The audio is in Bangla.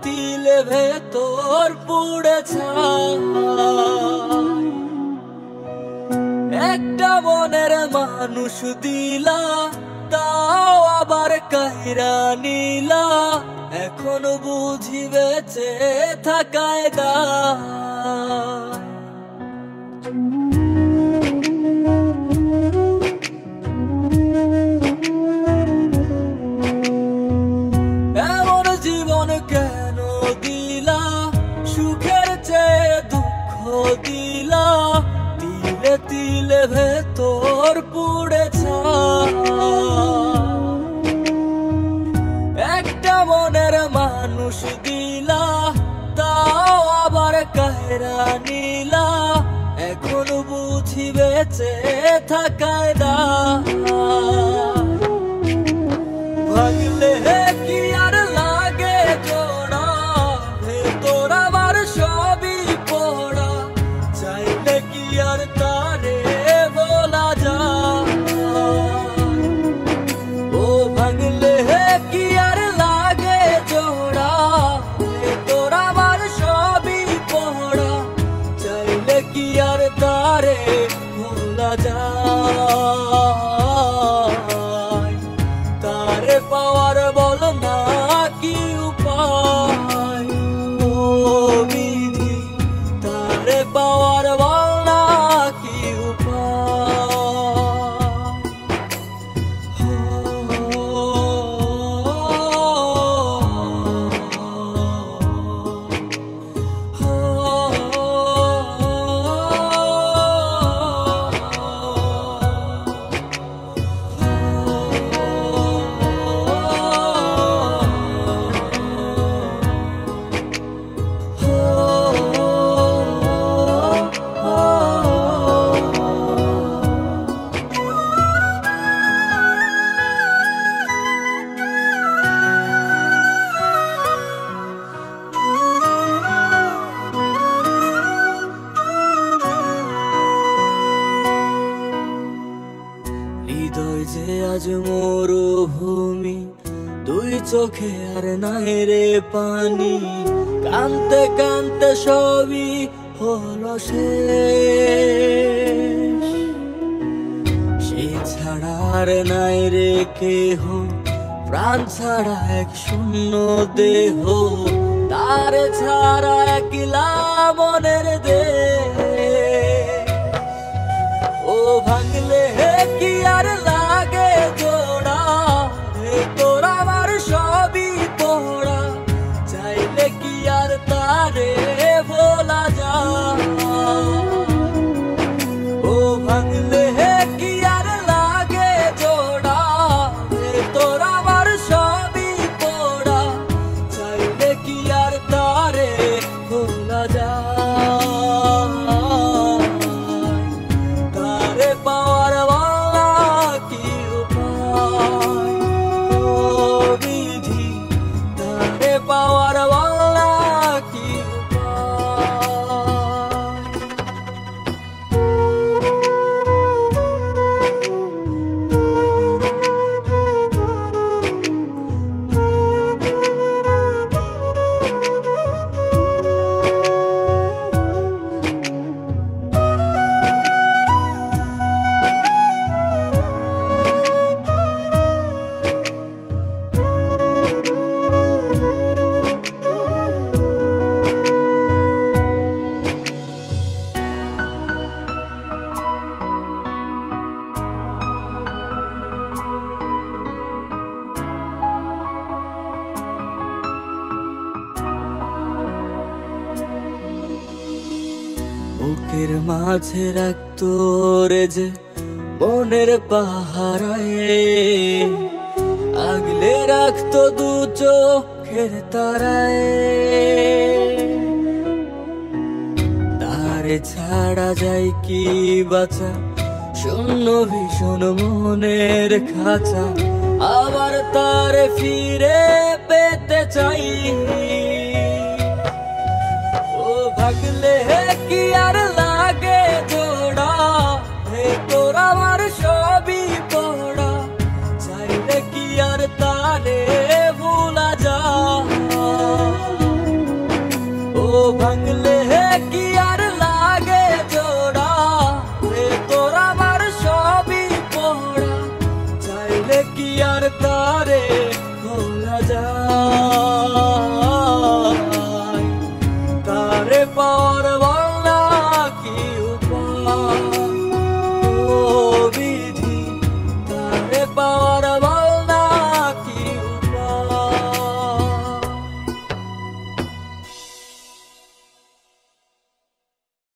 তিলে ভেতর পুড়ে ছাই। একটা মনের মানুষ দিলা, তাও আবার কাহিরা নিলা, এখন বুঝি বেঁচে থাকায় দায়। এমন জীবন কেন দিলা, সুখের চেয়ে দুঃখ দিলা, তিলে তিলে ভেতর পুড়ে ছাই। একটা মনের মানুষ দিলা, তাও আবার কাহিরা নিলা, এখন বুঝি বেঁচে থাকায় দায়। ভাগলে কি আর লাগে জোড়া, ভেতর আমার সবই পড়া, চাইলে কি আর তারে বলা যায়। ও ভাঙলে কি আর লাগে জোড়া, ভেতর আমার সবই পড়া, চাইলে কি আর তারে ভোলা যায়। তারে পাওয়ার বল না কি উপায়, ও বিধি তারে পাওয়ার বল না কি উপায়। হৃদয় যে আজ মরুভূমি, দুই চোখে আর নাই রে পানি, কানতে কানতে সবই হলো শেষ। সে ছাড়া আর নাই রে কেহ, প্রাণ ছাড়া এক শূন্য দেহ, তার ছাড়া একলা মনের দেহ। ও ভাঙলে কি আর লাগে জোড়া, ভেতর আমার সবই পড়া, চাইলে কি আর তারে ভোলা যায়। ও ভাঙলে কি আর লাগে জোড়া, ভেতর আমার সবই পড়া, চাইলে কি আর তারে ভোলা যায়। পাওয়ার বলা কি উপায়, ও বিধি তারে পাওয়ার বলা কি বুকের মাঝে রাখতো রে যে মনের পাহারায়, আগলে রাখতো দু চোখের তারায়। তারে ছাড়া যায় কি বাঁচা, শূন্য ভীষণ মনের খাঁচা, আবার তারে ফিরে পেতে চাই। ও ভাগলে কি আর